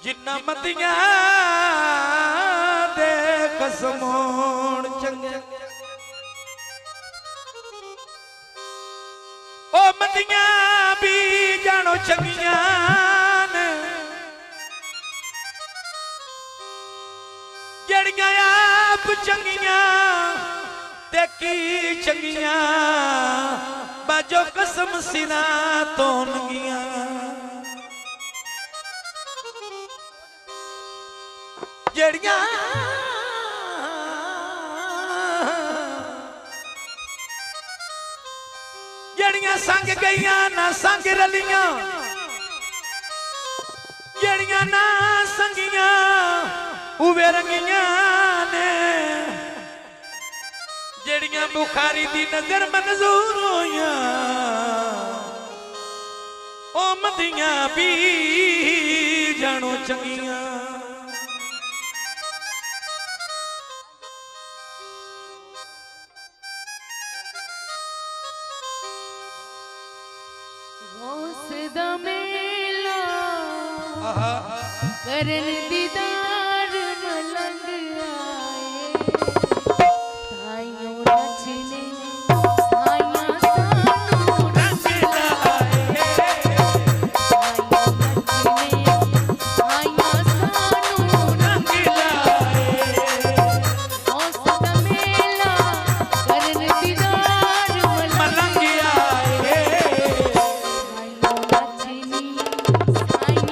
जिन्ना मतियां दे कसमोण चंगे ओ मतियां भी जानो चंगियां ने जड़ियां आप चंगियां ते की चंगियां बाजो कसम सिना तोनगियां जड़ियां जड़ियां संग गईयां ना संग रलियां जड़ियां ना संगियां उवे रंगियां ने जड़ियां बुखारी दी नजर मंजूर होइयां ओ मदियां भी जानो चंगियां मेला करन दीदार मलंग आए ताइयों नचने साया सानू रंग लाए ताइयों नचने साया सानू रंग लाए मौसम मेला करन दीदार मलंग आए ताइयों नचनी साया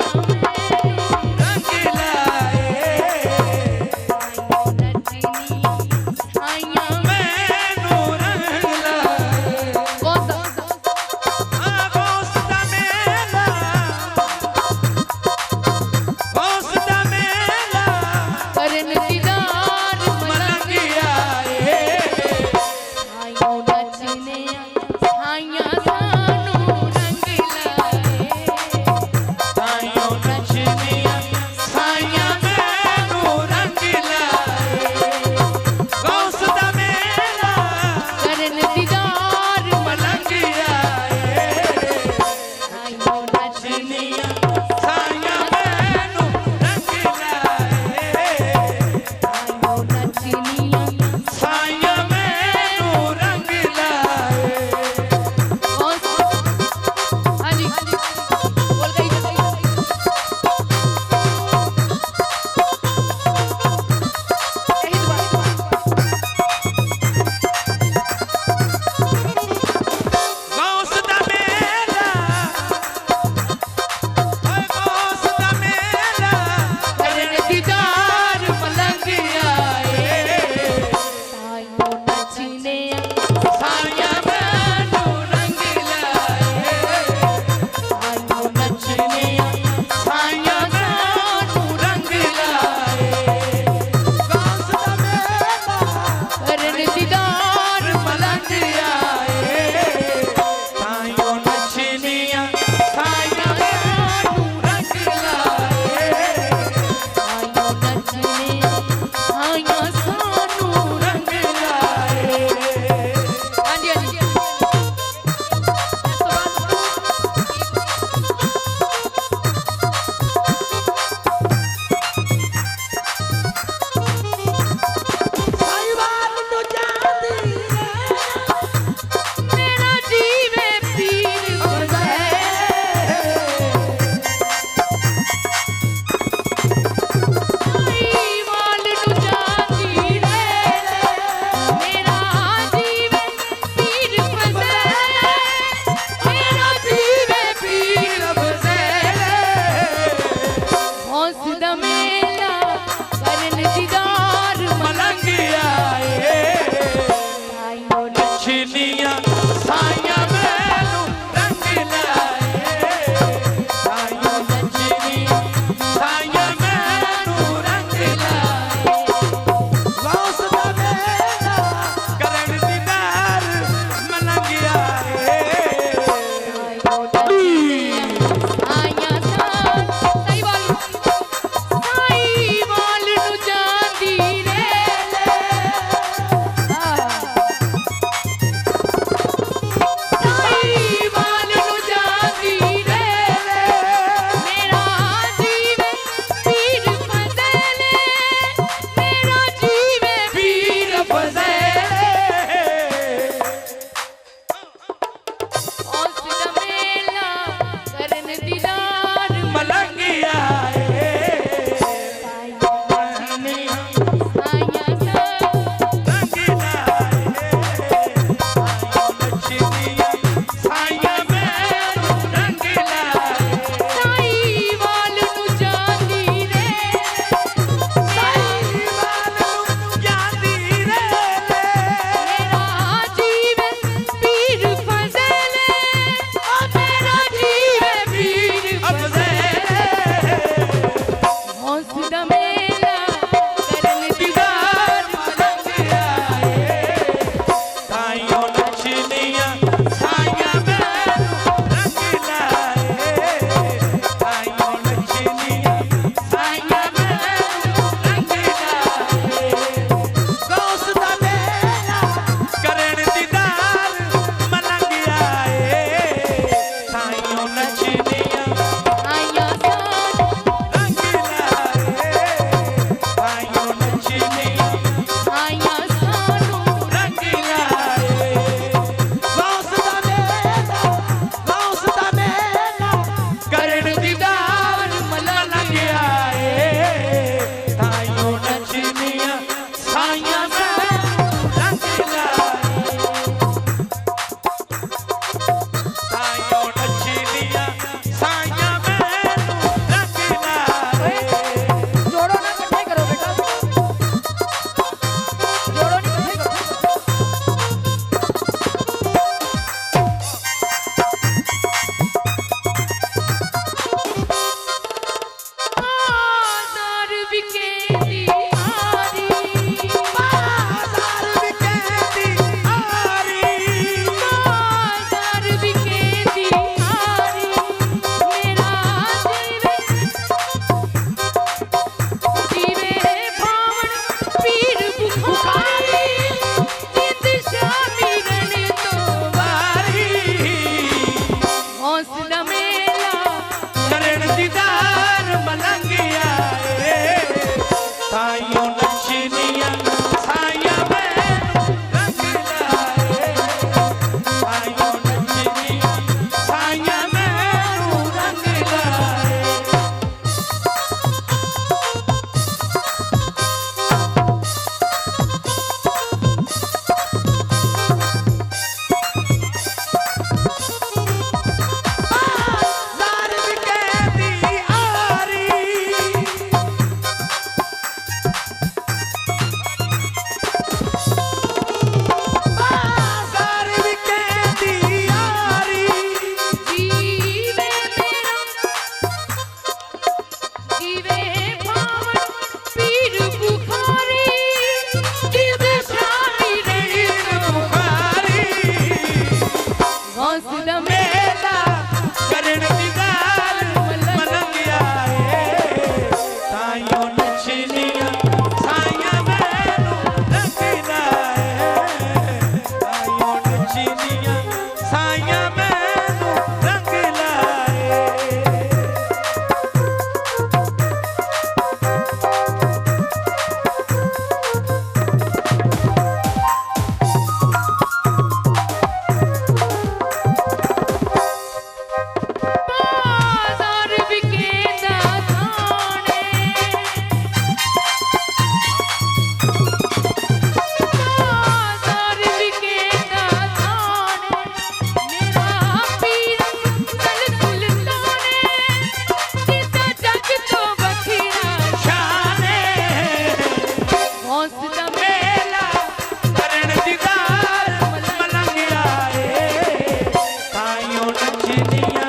नचनिया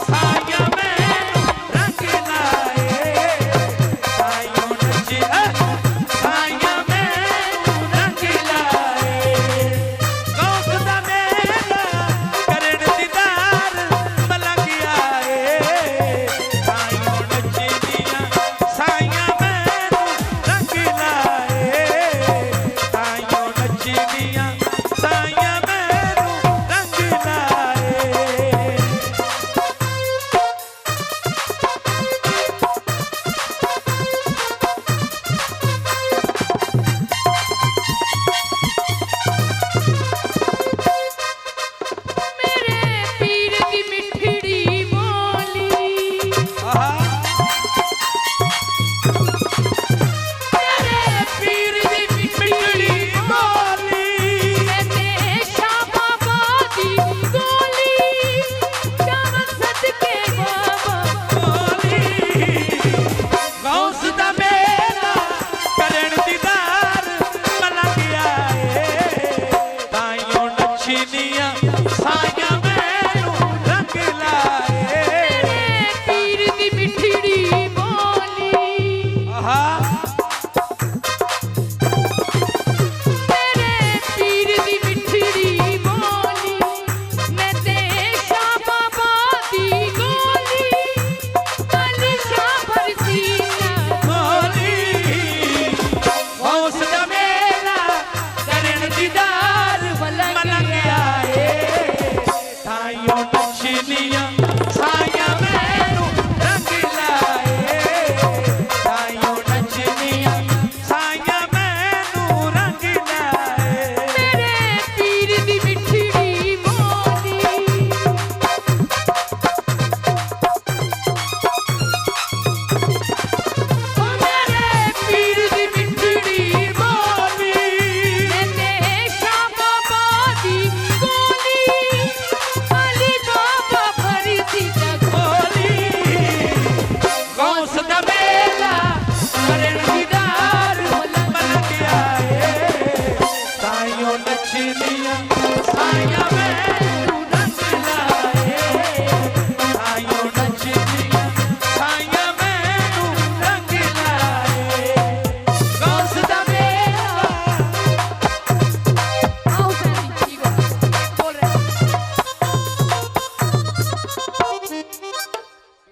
साया मैनू रंग लाए ताइयों नची साया मैनू रंग लाए गौस दा मेला करन दीदार मलंग आए ताइयों नचनिया साया मैनू रंग लाए ताइयों नचनिया साया मैनू रंग लाए मेरे पीर दी मिठड़ी बोली मेरे पीर दी मिठड़ी बोली मैं देशा बाबा दी गोली जावन सदके बाबा गौस दा मेला करन दीदार मलंग आए ताइयों नचनिया साया मैनू रंग लाए मेरे पीर दी मिठड़ी बोली मेरे पीर दी मिठड़ी बोली मैं देशा बाबा दी गोली काली शाह बरसीना बोली गौस दा मेला करन दीदार मलंग आए ताइयों नचनिया